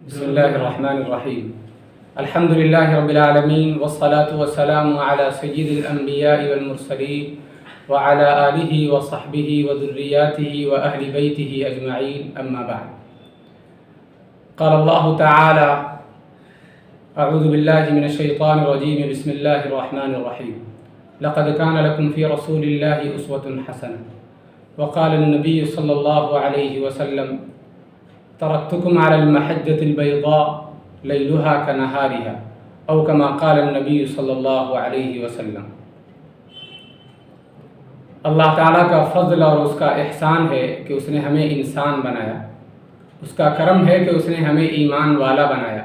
بسم الله الرحمن الرحيم. الحمد لله رب العالمين والصلاة والسلام على سيد الأنبياء والمرسلين وعلى آله وصحبه وذرياته وأهل بيته أجمعين، أما بعد. قال الله تعالى: أعوذ بالله من الشيطان الرجيم، بسم الله الرحمن الرحيم. لقد كان لكم في رسول الله أسوة حسنة. وقال النبي صلى الله عليه وسلم: تركتكم على المحجة البيضاء ليلها كنهارها، أو كما قال النبي صلی اللہ علیہ وسلم. اللہ تعالیٰ کا فضل اور اس کا احسان ہے کہ اس نے ہمیں انسان بنایا. اس کا کرم ہے کہ اس نے ہمیں ایمان والا بنایا.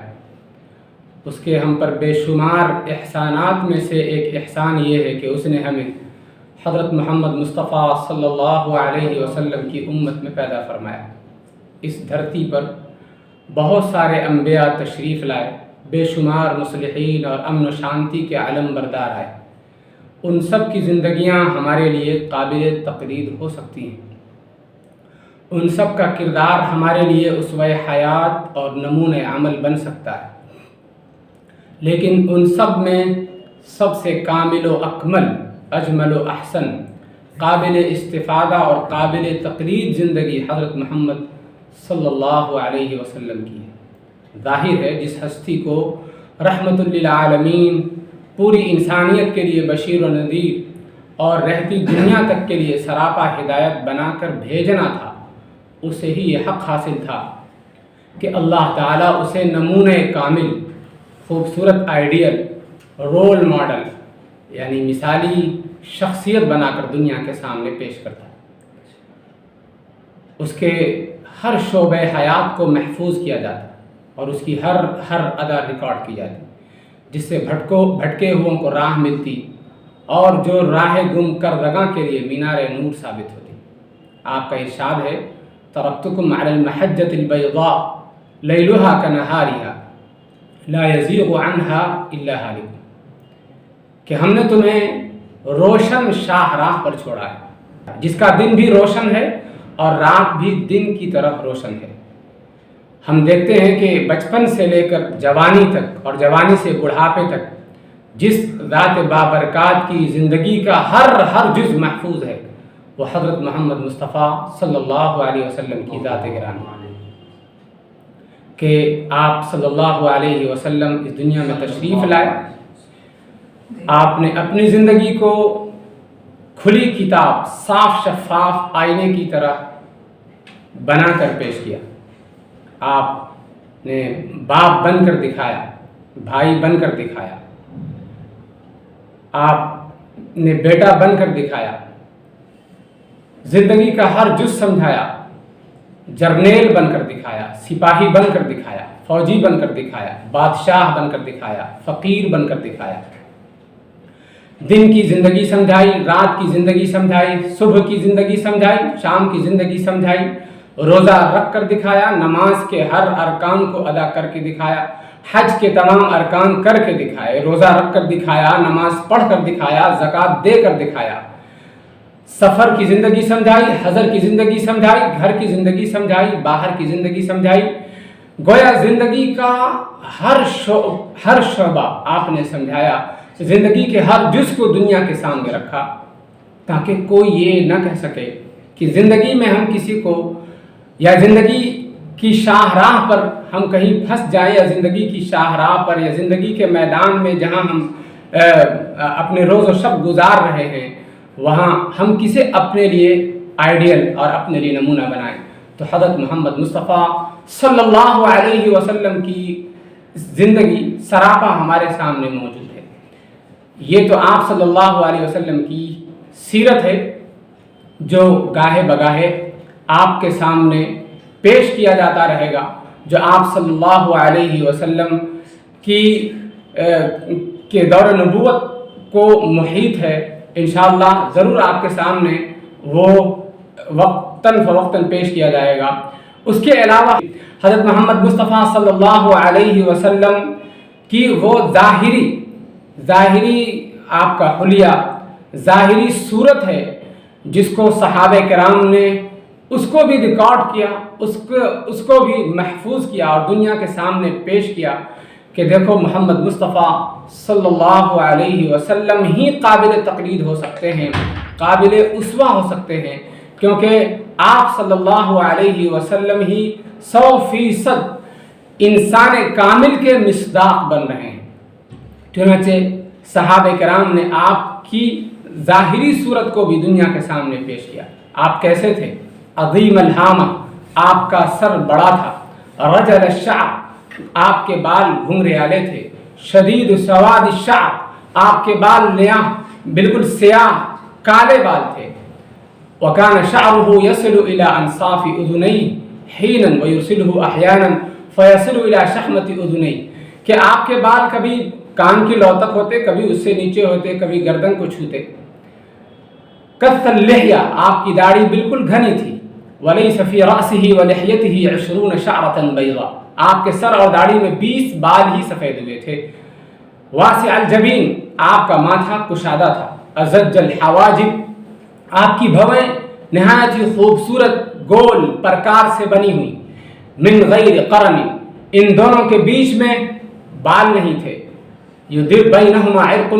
اس کے ہم پر بے شمار احسانات میں سے ایک احسان یہ ہے کہ اس نے ہمیں حضرت محمد مصطفیٰ صلی اللہ علیہ وسلم کی امت میں پیدا فرمایا. اس دھرتی پر بہت سارے انبیاء تشریف لائے، بے شمار مصلحین اور امن و شانتی کے علم بردار آئے. ان سب کی زندگیاں ہمارے لیے قابل تقلید ہو سکتی ہیں. ان سب کا کردار ہمارے لیے اسوہ حیات اور نمونۂ عمل بن سکتا ہے. لیکن ان سب میں سب سے کامل و اکمل، اجمل و احسن، قابل استفادہ اور قابل تقلید زندگی حضرت محمد صلی اللہ علیہ وسلم کی ہے. ظاہر ہے جس ہستی کو رحمت للعالمین، پوری انسانیت کے لیے بشیر و نذیر اور رہتی دنیا تک کے لیے سراپا ہدایت بنا کر بھیجنا تھا، اسے ہی یہ حق حاصل تھا کہ اللہ تعالیٰ اسے نمونہ کامل، خوبصورت آئیڈیل، رول ماڈل یعنی مثالی شخصیت بنا کر دنیا کے سامنے پیش کرتا. اس کے ہر شعبہ حیات کو محفوظ کیا جاتا اور اس کی ہر ادا ریکارڈ کی جاتی، جس سے بھٹکے ہوئوں کو راہ ملتی اور جو راہ گم کر رگاں کے لیے مینار نور ثابت ہوتی. آپ کا ارشاد ہے: ترکتکم علی المحجۃ البیضاء لیلها کنہارها لا یزیغ عنہا الا ہالک، کہ ہم نے تمہیں روشن شاہ راہ پر چھوڑا ہے، جس کا دن بھی روشن ہے اور رات بھی دن کی طرح روشن ہے. ہم دیکھتے ہیں کہ بچپن سے لے کر جوانی تک اور جوانی سے بڑھاپے تک جس ذات بابرکات کی زندگی کا ہر جز محفوظ ہے، وہ حضرت محمد مصطفیٰ صلی اللہ علیہ وسلم کی ذات گرامی ہے. کہ آپ صلی اللہ علیہ وسلم اس دنیا میں تشریف لائے. آپ نے اپنی زندگی کو کھلی کتاب، صاف شفاف آئینے کی طرح بنا کر پیش کیا. آپ نے باپ بن کر دکھایا، بھائی بن کر دکھایا، آپ نے بیٹا بن کر دکھایا، زندگی کا ہر جز سمجھایا، جرنیل بن کر دکھایا، سپاہی بن کر دکھایا، فوجی بن کر دکھایا، بادشاہ بن کر دکھایا، فقیر بن کر دکھایا. دن کی زندگی سمجھائی، رات کی زندگی سمجھائی، صبح کی زندگی سمجھائی، شام کی زندگی سمجھائی. روزہ رکھ کر دکھایا، نماز کے ہر ارکان کو ادا کر کے دکھایا، حج کے تمام ارکان کر کے دکھائے، روزہ رکھ کر دکھایا، نماز پڑھ کر دکھایا، زکوٰۃ دے کر دکھایا. سفر کی زندگی سمجھائی، حضر کی زندگی سمجھائی، گھر کی زندگی سمجھائی، باہر کی زندگی سمجھائی. گویا زندگی کا ہر شعبہ آپ نے سمجھایا، زندگی کے ہر جز کو دنیا کے سامنے رکھا، تاکہ کوئی یہ نہ کہہ سکے کہ زندگی میں ہم کسی کو یا زندگی کی شاہراہ پر ہم کہیں پھنس جائیں، یا زندگی کی شاہراہ پر یا زندگی کے میدان میں جہاں ہم اپنے روز و شب گزار رہے ہیں، وہاں ہم کسے اپنے لیے آئیڈیل اور اپنے لیے نمونہ بنائیں. تو حضرت محمد مصطفیٰ صلی اللہ علیہ وسلم کی زندگی سراپا ہمارے سامنے موجود ہے. یہ تو آپ صلی اللہ علیہ وسلم کی سیرت ہے جو گاہے بگاہے آپ کے سامنے پیش کیا جاتا رہے گا، جو آپ صلی اللہ علیہ وسلم کے دور نبوت کو محیط ہے. انشاءاللہ ضرور آپ کے سامنے وہ وقتاً فوقتاً پیش کیا جائے گا. اس کے علاوہ حضرت محمد مصطفیٰ صلی اللہ علیہ وسلم کی وہ ظاہری آپ کا حلیہ، ظاہری صورت ہے جس کو صحابہ کرام نے اس کو بھی ریکارڈ کیا، اس کو بھی محفوظ کیا اور دنیا کے سامنے پیش کیا کہ دیکھو محمد مصطفیٰ صلی اللہ علیہ وسلم ہی قابل تقلید ہو سکتے ہیں، قابل اسوہ ہو سکتے ہیں، کیونکہ آپ صلی اللہ علیہ وسلم ہی 100% انسان کامل کے مصداق بن رہے ہیں۔ چنانچہ صحابہ کرام نے آپ کی ظاہری صورت کو بھی دنیا کے سامنے پیش کیا۔ آپ کیسے تھے؟ عظیم الہامہ، آپ کا سر بڑا تھا، رجل الشعر، آپ کے بال گھنگرے والے تھے، شدید سواد الشعر، آپ کے بال بالکل سیاہ کالے بال تھے، وكان شعره يصل إلى أنصاف أذنيه حينا ويرسله أحيانا فيصل إلى شحمة أذنيه، کہ آپ کے بال کبھی کان کی لو تک ہوتے، کبھی اس سے نیچے ہوتے، کبھی گردن کو چھوتے۔ کث اللحیہ، آپ کی داڑھی بالکل گھنی تھی، وليس في رأسه ولحيته 20 شعرة بيضاء، آپ کے سر اور داڑھی میں 20 بال ہی سفید ہوئے تھے۔ واسع الجبین، آپ کا ماتھا کشادہ تھا۔ ازج الحواجب، آپ کی بھویں نہایت ہی خوبصورت گول پرکار سے بنی ہوئی۔ من غیر قرن، ان دونوں کے بیچ میں بال نہیں تھے۔ یدر بینہما عرق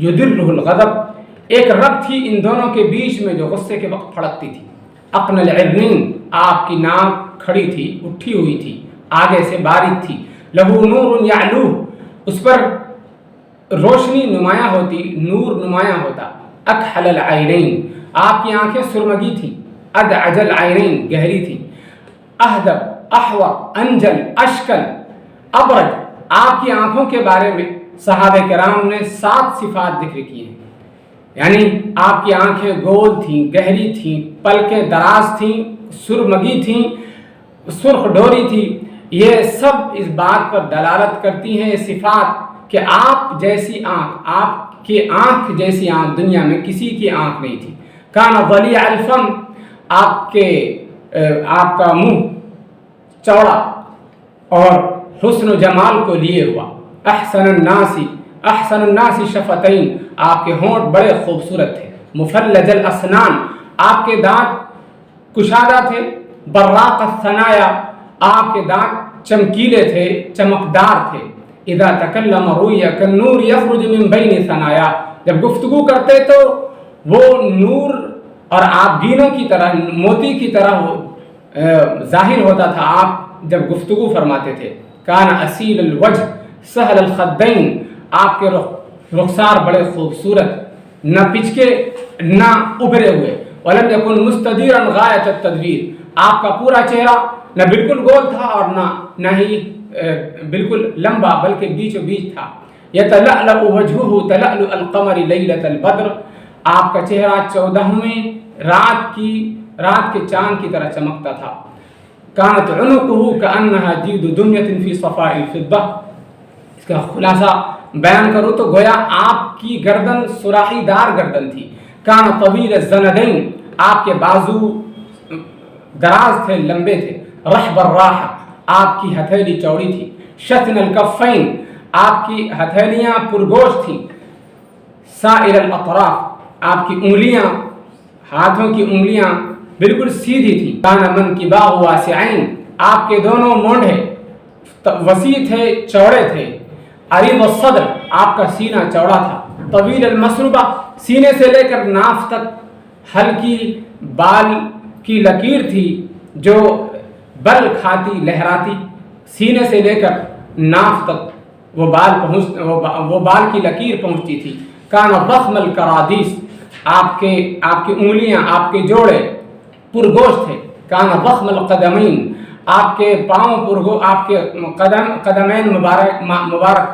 یدرہ الغضب، ایک رگ تھی ان دونوں کے بیچ میں جو غصے کے وقت پھڑکتی تھی۔ اقن العرنین، آپ کی ناک کھڑی تھی، اٹھی ہوئی تھی، آگے سے باریک تھی۔ لہو نور یعلوہ، اس پر روشنی نمایاں ہوتی، نور نمایاں ہوتا۔ اکحل العینین، آپ کی آنکھیں سرمگی تھیں۔ ادعج العینین، گہری تھیں۔ اہدب، احور، انجل، اشکل، ابرج، آپ کی آنکھوں کے بارے میں صحابہ کرام نے 7 صفات ذکر کی ہیں، یعنی آپ کی آنکھیں گول تھیں، گہری تھیں، پلکیں دراز تھیں، سرمگی تھیں، سرخ ڈوری تھی۔ یہ سب اس بات پر دلالت کرتی ہیں یہ صفات کہ آپ جیسی آنکھ، آپ کی آنکھ جیسی آنکھ دنیا میں کسی کی آنکھ نہیں تھی۔ کان ضلیع الفم، آپ کا منہ چوڑا اور حسن و جمال کو لیے ہوا۔ احسن الناس شفتین، آپ کے ہونٹ بڑے خوبصورت تھے۔ مفلج الاسنان، آپ کے دانت کشادہ تھے۔ براق الثنایا، آپ کے دانت چمکیلے تھے، چمکدار تھے۔ اذا تکلم روی کالنور یخرج من بین ثنایا، جب گفتگو کرتے تو وہ نور اور آپ گینوں کی طرح، موتی کی طرح ظاہر ہوتا تھا آپ جب گفتگو فرماتے تھے۔ کان اصیل الوجہ سہل الخدین، آپ کے رخسار بڑے خوبصورت، نہ پچکے نہ ابھرے ہوئے۔ ولم یکن مستدیرا غایۃ التدبیر، آپ کا پورا چہرہ نہ بالکل گول تھا اور نہ ہی بالکل لمبا، بلکہ بیچ و بیچ تھا۔ یتلألأ وجهه تلألؤ القمر لیلۃ البدر، آپ کا چہرہ 14ویں رات کے چاند کی طرح چمکتا تھا۔ کانت عنقه كأنها جید دنیۃ فی صفاء الفضہ، اس کا خلاصہ بیان کروں تو گویا آپ کی گردن سراخی دار گردن تھی۔ کان طویل الزندین، آپ کے بازو دراز تھے، لمبے تھے۔ رحب الراح، آپ کی ہتھیلی چوڑی تھی۔ شتن الکفین، آپ کی ہتھیلیاں پرگوش تھیں۔ سائر الاطراف، آپ کی انگلیاں، ہاتھوں کی انگلیاں بالکل سیدھی تھیں۔ کان منکباہ واسعین، آپ کے دونوں مونڈھے وسیع تھے، چوڑے تھے۔ عریض الصدر، آپ کا سینہ چوڑا تھا۔ طویل المسربہ، سینے سے لے کر ناف تک ہلکی بال کی لکیر تھی جو بل کھاتی لہراتی، سینے سے لے کر ناف تک وہ بال کی لکیر پہنچتی تھی۔ کان ضخم الکرادیس، آپ کی انگلیاں، آپ کے جوڑے پرگوش تھے۔ کان ضخم القدمین، آپ کے پاؤں آپ کے قدمین مبارک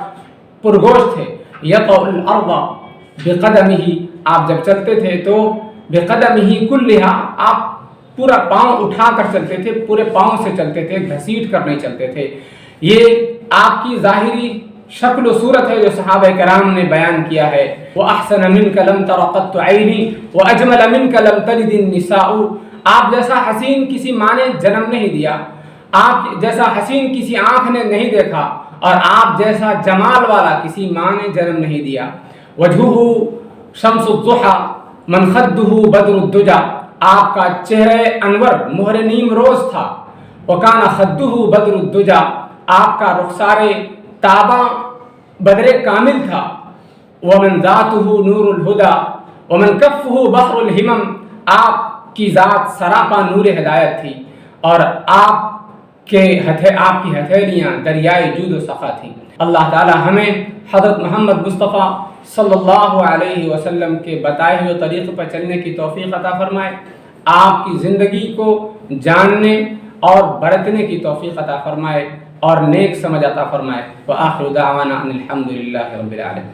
پرگوش تھے۔ یطأ الارض بقدمہ، آپ جب چلتے تھے تو بقدمہ کلھا، آپ پورا پاؤں اٹھا کر چلتے تھے، پورے پاؤں سے چلتے تھے، گھسیٹ کر نہیں چلتے تھے۔ یہ آپ کی ظاہری شکل و صورت ہے جو صحابہ کرام نے بیان کیا ہے۔ وَأَحْسَنَ مِنْكَ لَمْ تَرَ قَطُّ عَيْنِي وَأَجْمَلَ مِنْكَ لَمْ تَلِدِ النِّسَاءُ، آپ جیسا حسین کسی ماں نے جنم نہیں دیا، آپ جیسا حسین کسی آنکھ نے نہیں دیکھا، اور آپ جیسا جمال والا کسی ماں نے جنم نہیں دیا۔ وجهه شمس الضحى من خده بدر الدجى، آپ کا چہرہ انور مہر نیم روز تھا، وکان خدہ بدر الدجا، آپ کا رخسار تاباں بدر کامل تھا، ومن ذاتہ نور الہدا ومن کفہ بحر الہمم، آپ کی ذات سراپا نور ہدایت تھی اور آپ کی ہتھیلیاں دریائے جود و سخا تھیں۔ اللہ تعالی ہمیں حضرت محمد مصطفیٰ صلی اللہ علیہ وسلم کے بتائے ہوئے طریقے پر چلنے کی توفیق عطا فرمائے، آپ کی زندگی کو جاننے اور برتنے کی توفیق عطا فرمائے اور نیک سمجھ عطا فرمائے۔ وآخر دعوانا ان الحمد للہ رب العالمین۔